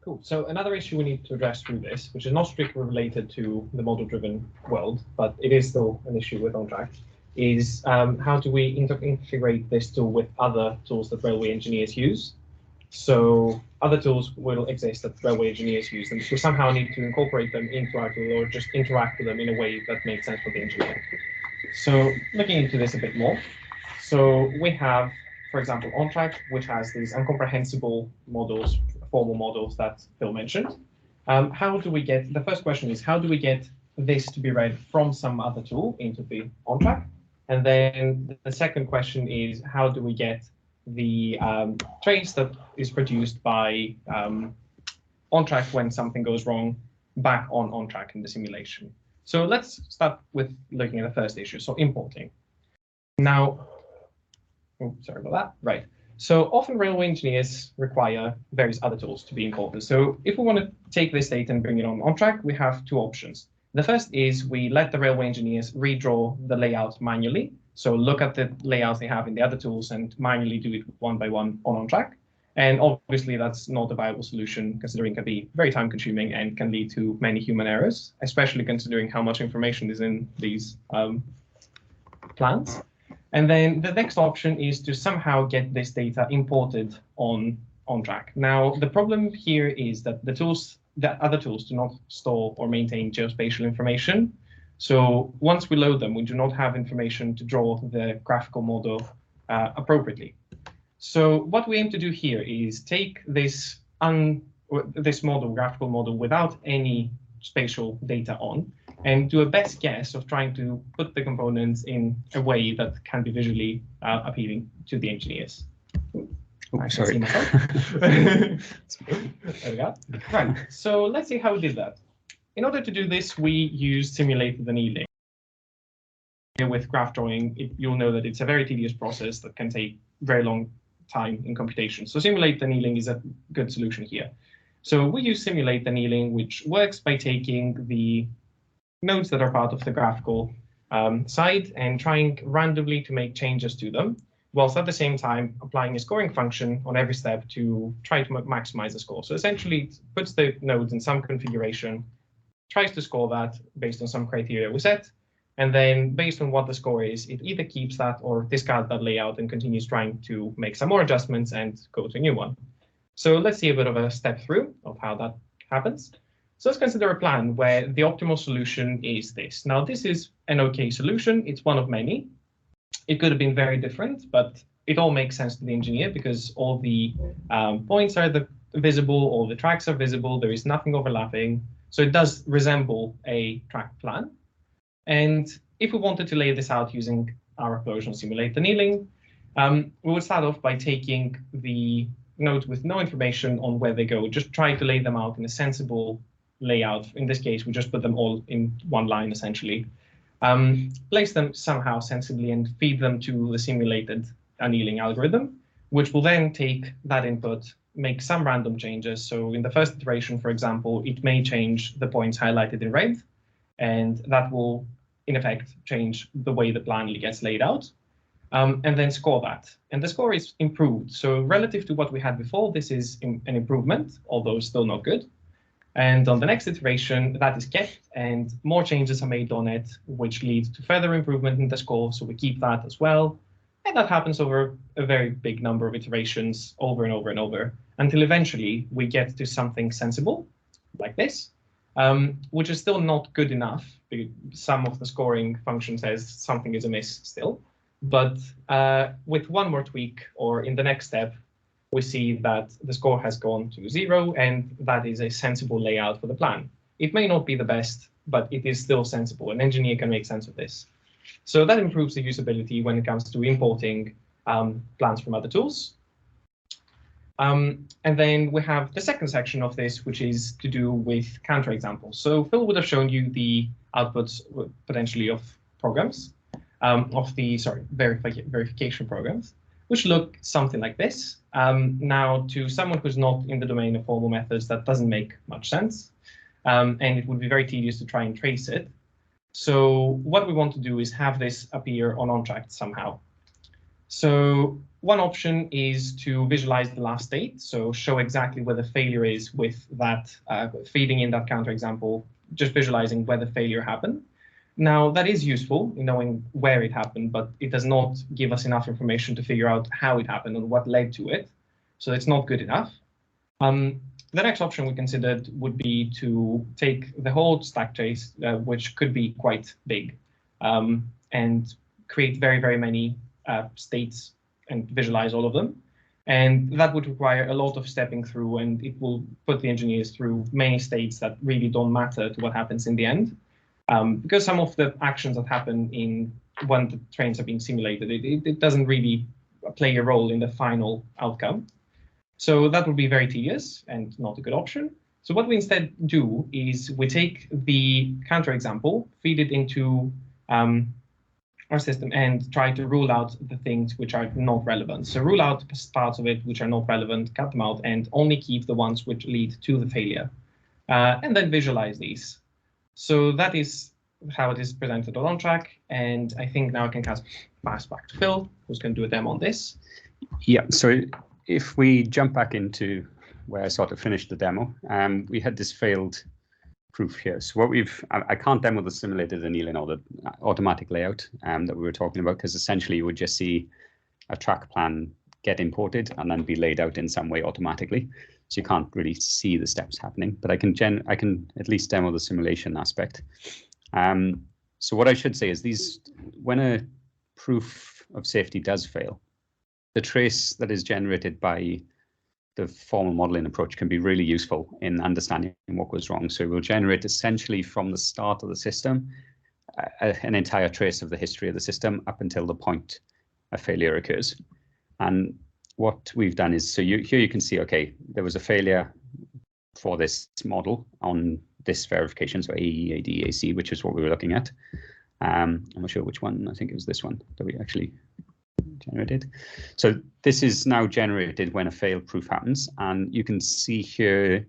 Cool. So another issue we need to address through this, which is not strictly related to the model-driven world, but it is still an issue with OnTrack, is how do we integrate this tool with other tools that railway engineers use? So other tools will exist that railway engineers use, and we somehow need to incorporate them into our tool or just interact with them in a way that makes sense for the engineer. So looking into this a bit more, so we have, for example, OnTrack, which has these incomprehensible models, formal models that Phil mentioned. How do we get, the first question is, how do we get this to be read from some other tool into the OnTrack? And then the second question is, how do we get the trace that is produced by OnTrack when something goes wrong back on OnTrack in the simulation? So let's start with looking at the first issue, so importing. Now, oh, sorry about that. Right. So often railway engineers require various other tools to be imported. So if we want to take this data and bring it on OnTrack, we have two options. The first is we let the railway engineers redraw the layout manually. So look at the layouts they have in the other tools and manually do it one by one on OnTrack. And obviously that's not a viable solution, considering it can be very time consuming and can lead to many human errors, especially considering how much information is in these plans. And then the next option is to somehow get this data imported on OnTrack. Now, the problem here is that the other tools do not store or maintain geospatial information. So once we load them, we do not have information to draw the graphical model appropriately. So what we aim to do here is take this graphical model without any spatial data on, and do a best guess of trying to put the components in a way that can be visually appealing to the engineers. Oh, sorry. There we go. Right. So let's see how we did that. In order to do this, we used simulated annealing. With graph drawing, you'll know that it's a very tedious process that can take very long time in computation. So simulate annealing is a good solution here. So we use simulate annealing, which works by taking the nodes that are part of the graphical side and trying randomly to make changes to them, whilst at the same time applying a scoring function on every step to try to maximize the score. So essentially it puts the nodes in some configuration, tries to score that based on some criteria we set, and then based on what the score is, it either keeps that or discards that layout and continues trying to make some more adjustments and go to a new one. So let's see a bit of a step through of how that happens. So let's consider a plan where the optimal solution is this. Now, this is an OK solution. It's one of many. It could have been very different, but it all makes sense to the engineer because all the points are visible, all the tracks are visible, there is nothing overlapping. So it does resemble a track plan. And if we wanted to lay this out using our approach on simulate annealing, we would start off by taking the nodes with no information on where they go, just try to lay them out in a sensible layout. In this case, we just put them all in one line, essentially. Place them somehow sensibly and feed them to the simulated annealing algorithm, which will then take that input, make some random changes. So in the first iteration, for example, it may change the points highlighted in red, and that will, in effect, change the way the plan gets laid out, and then score that. And the score is improved. So relative to what we had before, this is an improvement, although still not good. And on the next iteration, that is kept, and more changes are made on it, which leads to further improvement in the score. So we keep that as well. And that happens over a very big number of iterations, over and over and over, until eventually we get to something sensible, like this, which is still not good enough. Some of the scoring function says something is amiss still. But with one more tweak, or in the next step, we see that the score has gone to 0, and that is a sensible layout for the plan. It may not be the best, but it is still sensible. An engineer can make sense of this. So that improves the usability when it comes to importing plans from other tools. And then we have the second section of this, which is to do with counterexamples. So Phil would have shown you the outputs potentially of programs, verification programs, which look something like this. Now, to someone who's not in the domain of formal methods, that doesn't make much sense. And it would be very tedious to try and trace it. So what we want to do is have this appear on OnTrack somehow. So one option is to visualize the last state, so show exactly where the failure is with that, feeding in that counterexample, just visualizing where the failure happened. Now, that is useful in knowing where it happened, but it does not give us enough information to figure out how it happened and what led to it. So it's not good enough. The next option we considered would be to take the whole stack trace, which could be quite big, and create very, very many states and visualize all of them. And that would require a lot of stepping through, and it will put the engineers through many states that really don't matter to what happens in the end. Because some of the actions that happen when the trains are being simulated, it doesn't really play a role in the final outcome. So that would be very tedious and not a good option. So what we instead do is we take the counterexample, feed it into our system, and try to rule out the things which are not relevant. So rule out parts of it which are not relevant, cut them out, and only keep the ones which lead to the failure. And then visualize these. So that is how it is presented on track. And I think now I can pass back to Phil, who's going to do a demo on this. Yeah, so if we jump back into where I sort of finished the demo, we had this failed proof here. So what I can't demo the simulated annealing or the automatic layout that we were talking about, because essentially you would just see a track plan get imported and then be laid out in some way automatically. So you can't really see the steps happening, but I can at least demo the simulation aspect. So what I should say is when a proof of safety does fail, the trace that is generated by the formal modeling approach can be really useful in understanding what goes wrong. So it will generate essentially from the start of the system an entire trace of the history of the system up until the point a failure occurs. And what we've done is, so here you can see, okay, there was a failure for this model on this verification, so AE, AD, AC, which is what we were looking at. I'm not sure which one. I think it was this one that we actually generated. So this is now generated when a failed proof happens, and you can see here,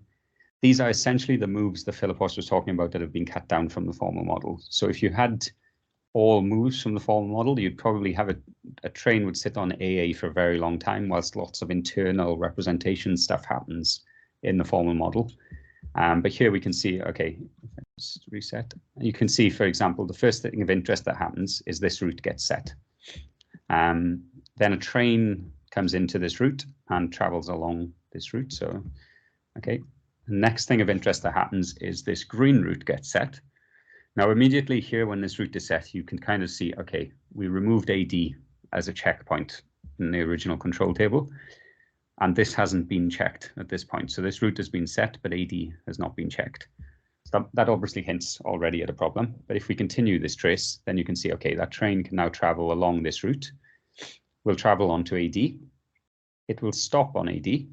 these are essentially the moves that Philippos was talking about that have been cut down from the formal model. So if you had all moves from the formal model, you'd probably have a train would sit on AA for a very long time, whilst lots of internal representation stuff happens in the formal model. But here we can see, okay, let's reset. You can see, for example, the first thing of interest that happens is this route gets set. Then a train comes into this route and travels along this route. So, okay, the next thing of interest that happens is this green route gets set. Now, immediately here, when this route is set, you can kind of see, okay, we removed AD as a checkpoint in the original control table, and this hasn't been checked at this point. So this route has been set, but AD has not been checked. So that obviously hints already at a problem. But if we continue this trace, then you can see, okay, that train can now travel along this route. We'll travel onto AD. It will stop on AD.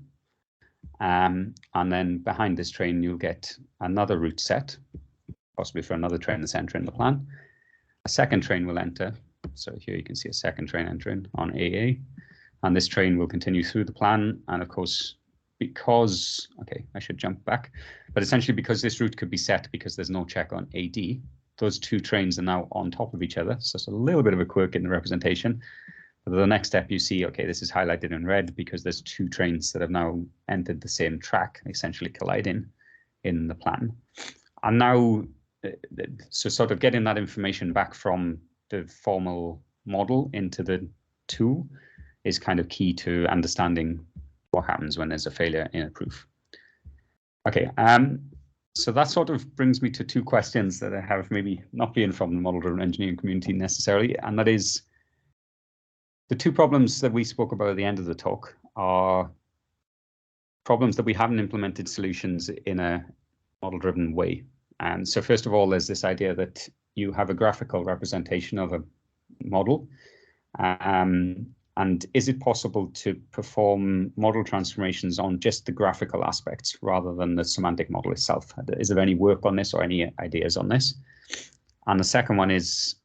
And then behind this train, you'll get another route set, possibly for another train that's entering the plan. A second train will enter. So here you can see a second train entering on AA. And this train will continue through the plan. And of course, because, okay, I should jump back. But essentially, because this route could be set because there's no check on AD, those two trains are now on top of each other. So it's a little bit of a quirk in the representation. But the next step you see, okay, this is highlighted in red because there's two trains that have now entered the same track, essentially colliding in the plan. And now, so sort of getting that information back from the formal model into the tool is kind of key to understanding what happens when there's a failure in a proof. Okay, so that sort of brings me to two questions that I have, maybe not being from the model-driven engineering community necessarily, and that is, the two problems that we spoke about at the end of the talk are problems that we haven't implemented solutions in a model-driven way. And so first of all, there's this idea that you have a graphical representation of a model. And is it possible to perform model transformations on just the graphical aspects rather than the semantic model itself? Is there any work on this or any ideas on this? And the second one is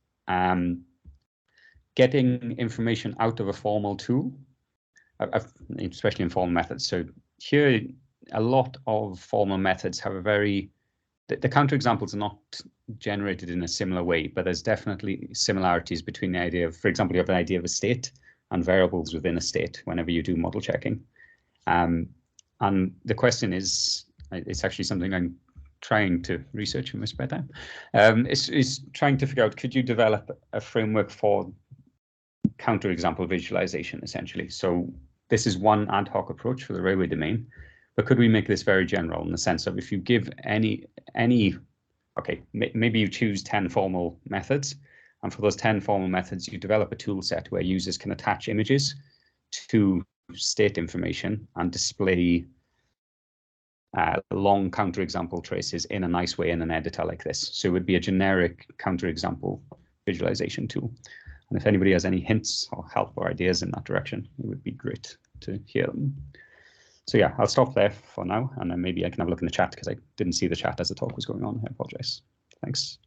getting information out of a formal tool, especially in formal methods. So here, a lot of formal methods have a very, the counterexamples are not generated in a similar way, but there's definitely similarities between the idea of, for example, you have an idea of a state, and variables within a state whenever you do model checking. And the question is, it's actually something I'm trying to research in my spare time, is trying to figure out, could you develop a framework for counterexample visualization, essentially? So this is one ad hoc approach for the railway domain, but could we make this very general in the sense of if you give okay, maybe you choose 10 formal methods, and for those 10 formal methods, you develop a tool set where users can attach images to state information and display long counterexample traces in a nice way in an editor like this. So it would be a generic counterexample visualization tool. And if anybody has any hints or help or ideas in that direction, it would be great to hear them. So yeah, I'll stop there for now, and then maybe I can have a look in the chat because I didn't see the chat as the talk was going on. I apologize. Thanks.